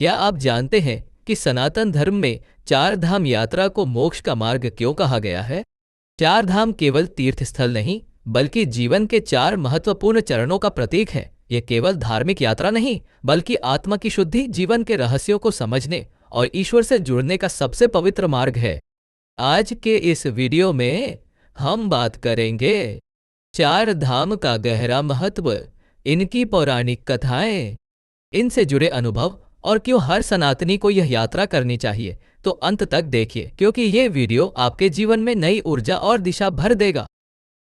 क्या आप जानते हैं कि सनातन धर्म में चार धाम यात्रा को मोक्ष का मार्ग क्यों कहा गया है? चार धाम केवल तीर्थ स्थल नहीं, बल्कि जीवन के चार महत्वपूर्ण चरणों का प्रतीक है। ये केवल धार्मिक यात्रा नहीं, बल्कि आत्मा की शुद्धि, जीवन के रहस्यों को समझने और ईश्वर से जुड़ने का सबसे पवित्र मार्ग है। आज के इस वीडियो में हम बात करेंगे चार धाम का गहरा महत्व, इनकी पौराणिक कथाएं, इनसे जुड़े अनुभव और क्यों हर सनातनी को यह यात्रा करनी चाहिए। तो अंत तक देखिए, क्योंकि ये वीडियो आपके जीवन में नई ऊर्जा और दिशा भर देगा।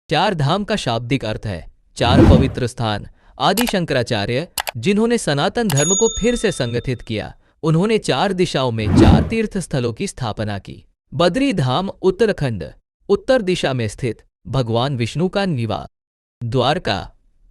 चार धाम का शाब्दिक अर्थ है चार पवित्र स्थान। आदि शंकराचार्य, जिन्होंने सनातन धर्म को फिर से संगठित किया, उन्होंने चार दिशाओं में चार तीर्थ स्थलों की स्थापना की। बद्री धाम उत्तराखंड, उत्तर दिशा में स्थित भगवान विष्णु का निवास। द्वारका,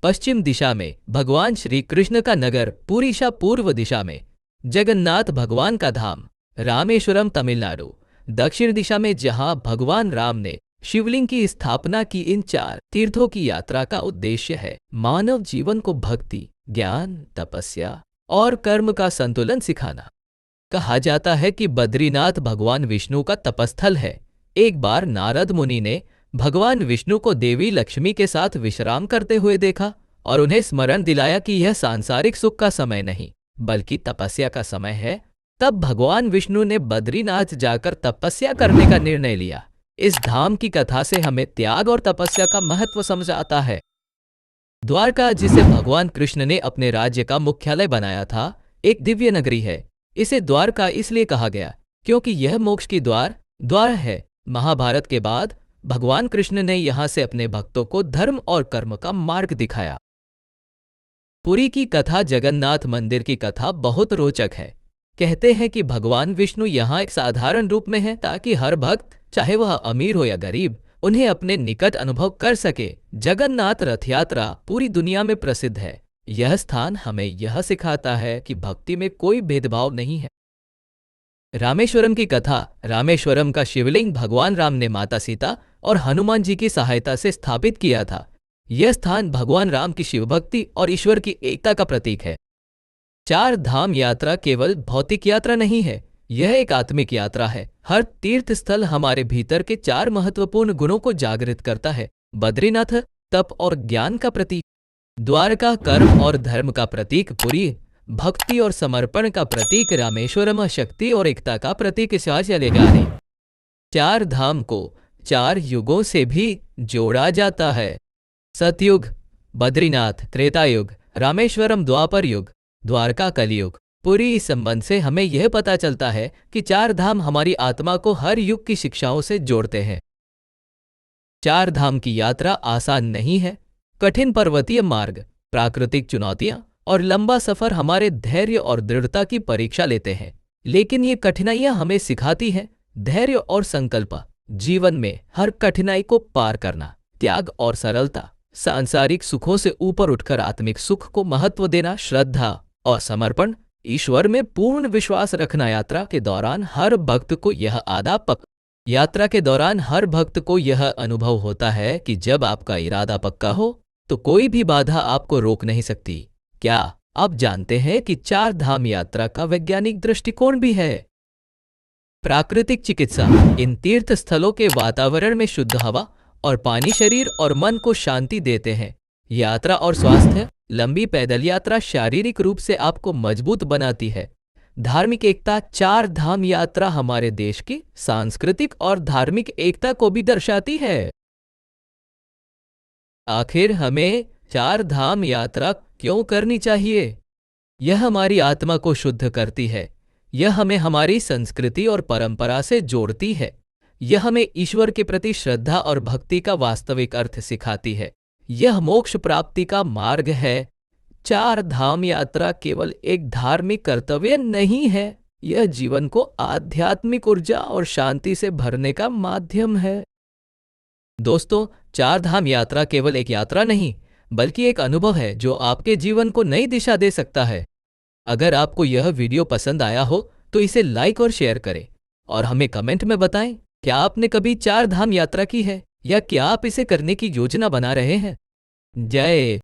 पश्चिम दिशा में भगवान श्री कृष्ण का नगर। पुरीशा, पूर्व दिशा में जगन्नाथ भगवान का धाम। रामेश्वरम, तमिलनाडु, दक्षिण दिशा में जहां भगवान राम ने शिवलिंग की स्थापना की। इन चार तीर्थों की यात्रा का उद्देश्य है मानव जीवन को भक्ति, ज्ञान, तपस्या और कर्म का संतुलन सिखाना। कहा जाता है कि बद्रीनाथ भगवान विष्णु का तपस्थल है। एक बार नारद मुनि ने भगवान विष्णु को देवी लक्ष्मी के साथ विश्राम करते हुए देखा और उन्हें स्मरण दिलाया कि यह सांसारिक सुख का समय नहीं, बल्कि तपस्या का समय है। तब भगवान विष्णु ने बद्रीनाथ जाकर तपस्या करने का निर्णय लिया। इस धाम की कथा से हमें त्याग और तपस्या का महत्व समझ आता है। द्वारका, जिसे भगवान कृष्ण ने अपने राज्य का मुख्यालय बनाया था, एक दिव्य नगरी है। इसे द्वारका इसलिए कहा गया क्योंकि यह मोक्ष की द्वार है। महाभारत के बाद भगवान कृष्ण ने यहां से अपने भक्तों को धर्म और कर्म का मार्ग दिखाया। पुरी की कथा, जगन्नाथ मंदिर की कथा बहुत रोचक है। कहते हैं कि भगवान विष्णु यहां एक साधारण रूप में है ताकि हर भक्त, चाहे वह अमीर हो या गरीब, उन्हें अपने निकट अनुभव कर सके। जगन्नाथ रथ यात्रा पूरी दुनिया में प्रसिद्ध है। यह स्थान हमें यह सिखाता है कि भक्ति में कोई भेदभाव नहीं है। रामेश्वरम की कथा, रामेश्वरम का शिवलिंग भगवान राम ने माता सीता और हनुमान जी की सहायता से स्थापित किया था। यह स्थान भगवान राम की शिव भक्ति और ईश्वर की एकता का प्रतीक है। चार धाम यात्रा केवल भौतिक यात्रा नहीं है, यह एक आत्मिक यात्रा है। हर तीर्थ स्थल हमारे भीतर के चार महत्वपूर्ण गुणों को जागृत करता है। बद्रीनाथ तप और ज्ञान का प्रतीक, द्वारका कर्म और धर्म का प्रतीक, पुरी भक्ति और समर्पण का प्रतीक, रामेश्वरम शक्ति और एकता का प्रतीक। चलेगा नहीं। चार धाम को चार युगों से भी जोड़ा जाता है। सतयुग, बद्रीनाथ त्रेता युग, रामेश्वरम द्वापर युग, द्वारका कलयुग। पुरी इस संबंध से हमें यह पता चलता है कि चार धाम हमारी आत्मा को हर युग की शिक्षाओं से जोड़ते हैं। चार धाम की यात्रा आसान नहीं है। कठिन पर्वतीय मार्ग, प्राकृतिक चुनौतियां और लंबा सफर हमारे धैर्य और दृढ़ता की परीक्षा लेते हैं। लेकिन ये कठिनाइयां हमें सिखाती हैं धैर्य और संकल्प। जीवन में हर कठिनाई को पार करना, त्याग और सरलता, सांसारिक सुखों से ऊपर उठकर आत्मिक सुख को महत्व देना, श्रद्धा और समर्पण, ईश्वर में पूर्ण विश्वास रखना। यात्रा के दौरान हर भक्त को यह अनुभव होता है कि जब आपका इरादा पक्का हो तो कोई भी बाधा आपको रोक नहीं सकती। क्या आप जानते हैं कि चार धाम यात्रा का वैज्ञानिक दृष्टिकोण भी है? प्राकृतिक चिकित्सा, इन तीर्थ स्थलों के वातावरण में शुद्ध हवा और पानी शरीर और मन को शांति देते हैं। यात्रा और स्वास्थ्य, लंबी पैदल यात्रा शारीरिक रूप से आपको मजबूत बनाती है। धार्मिक एकता, चार धाम यात्रा हमारे देश की सांस्कृतिक और धार्मिक एकता को भी दर्शाती है। आखिर हमें चार धाम यात्रा क्यों करनी चाहिए? यह हमारी आत्मा को शुद्ध करती है। यह हमें हमारी संस्कृति और परंपरा से जोड़ती है। यह हमें ईश्वर के प्रति श्रद्धा और भक्ति का वास्तविक अर्थ सिखाती है। यह मोक्ष प्राप्ति का मार्ग है। चार धाम यात्रा केवल एक धार्मिक कर्तव्य नहीं है, यह जीवन को आध्यात्मिक ऊर्जा और शांति से भरने का माध्यम है। दोस्तों, चार धाम यात्रा केवल एक यात्रा नहीं, बल्कि एक अनुभव है जो आपके जीवन को नई दिशा दे सकता है। अगर आपको यह वीडियो पसंद आया हो तो इसे लाइक और शेयर करें और हमें कमेंट में बताएं, क्या आपने कभी चार धाम यात्रा की है या क्या आप इसे करने की योजना बना रहे हैं? जय